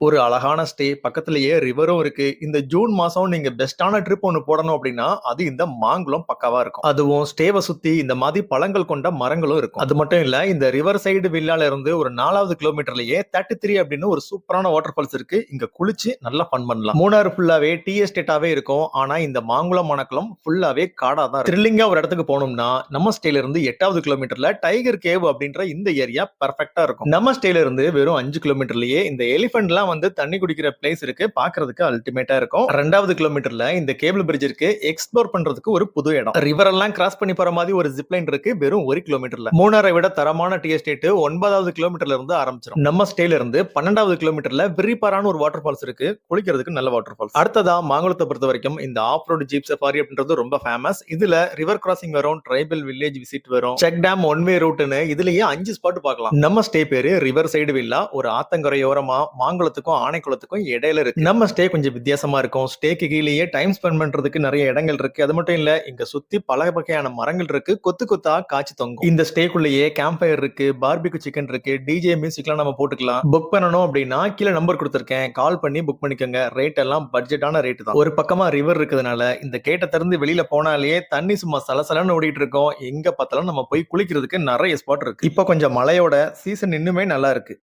ஒரு அழகான ஸ்டே, பக்கத்திலேயே ரிவரும் இருக்கு. இந்த ஜூன் மாசம் நீங்க பெஸ்ட்டான ட்ரிப் ஒண்ணு போடணும் அப்டின்னா, அது இந்த மாங்குளம் பக்காவா இருக்கும். அதுவும் ஸ்டேவ சுத்தி இந்த மாதிரி பழங்கள் கொண்ட மரங்களும் இருக்கும். அது மட்டும் இல்ல, இந்த ரிவர் சைடு வில்லால இருந்து ஒரு 4வது கிலோமீட்டர்லயே 33 அப்டின்னு ஒரு சூப்பரான வாட்டர் ஃபால்ஸ் இருக்கு. இங்க குளிச்சு நல்லா ஃபன் பண்ணலாம். மூணாறு ஃபுல்லாவே டீ எஸ்டேட்டாவே இருக்கும். ஆனா இந்த மாங்குளம் மணக்குளம் ஃபுல்லாவே காடா தான் இருக்கும். த்ரில்லிங்கா ஒரு இடத்துக்கு போணும்னா, நம்ம ஸ்டேல இருந்து 8வது கிலோமீட்டர்ல டைகர் கேவ் அப்டின்ற இந்த ஏரியா பெர்ஃபெக்ட்டா இருக்கும். நம்ம ஸ்டேல இருந்து வெறும் 5 கிலோமீட்டர்லயே இந்த எலிஃபென்ட்லாம் வந்து தண்ணி குடிக்கிற பிளேஸ் இருக்கு. பார்க்கிறதுக்கு அல்டிமேட்டா இருக்கும். 2வது கிலோமீட்டர்ல இந்த கேபிள் பிரிட்ஜ் இருக்கு. எக்ஸ்ப்ளோர் பண்றதுக்கு ஒரு புது இடம். ரிவர் எல்லாம் கிராஸ் பண்ணி போற மாதிரி ஒரு ஜிப் லைன் இருக்கு. வெறும் 1 கிலோமீட்டர்ல. மூணாரை விட தரமான டீ எஸ்டேட் 9வது கிலோமீட்டர்ல இருந்து ஆரம்பிச்சிடும். நம்ம ஸ்டேல இருந்து 12வது கிலோமீட்டர்ல விரிபாரான ஒரு வாட்டர் ஃபால்ஸ் இருக்கு. குளிக்கிறதுக்கு நல்ல வாட்டர் ஃபால்ஸ். அடுத்ததா மாங்குளத்தை பொறுத்த வரைக்கும் இந்த ஆஃப் ரோடு ஜீப் சஃபாரி அப்படின்றது ரொம்ப ஃபேமஸ். இதுல ரிவர் கிராசிங் வரும், ட்ரைபல் வில்லேஜ் விசிட் வரும், செக் டேம் ஒன் வே ரூட்னு இதுலயே 5 ஸ்பாட் பார்க்கலாம். நம்ம ஸ்டே பேரு ரிவர் சைடு வில்லா. ஒரு ஆத்தங்கரையோரமா மாங்குளத்துக்கும் ஆனைக்குளத்துக்கும் இடையில இருக்கு. நம்ம ஸ்டே கொஞ்சம் வித்தியாசமா இருக்கும். ஸ்டேக்கு கீழேயே டைம் ஸ்பெண்ட் பண்றதுக்கு நிறைய இடங்கள் இருக்கு. அது மட்டும் இல்ல, இங்க சுத்தி பல வகையான மரங்கள் இருக்கு. கொத்து கொத்தா காய்ச்சி தொங்கும். இந்த ஸ்டேக்குள்ளேயே கேம்ப் ஃபயர் இருக்கு, பார்பிக்யூ சிக்கன் இருக்கு, டிஜே மியூசிக்லாம் நம்ம போட்டுக்கலாம். புக் பண்ணணும் அப்படின்னா கீழே நம்பர் கொடுத்திருக்கேன், கால் பண்ணி புக் பண்ணிக்கோங்க. ரேட் எல்லாம் பட்ஜெட்டான ரேட் தான். ஒரு பக்கமா ரிவர் இருக்கிறதுனால இந்த கேட்டை திறந்து வெளியில போனாலே தண்ணி சும்மா சலசலன்னு ஓடிட்டு இருக்கும். எங்க பார்த்தாலும் நம்ம போய் குளிக்கிறதுக்கு நிறைய ஸ்பாட் இருக்கு. இப்ப கொஞ்சம் மழையோட சீசன் இன்னுமே நல்லா இருக்கு.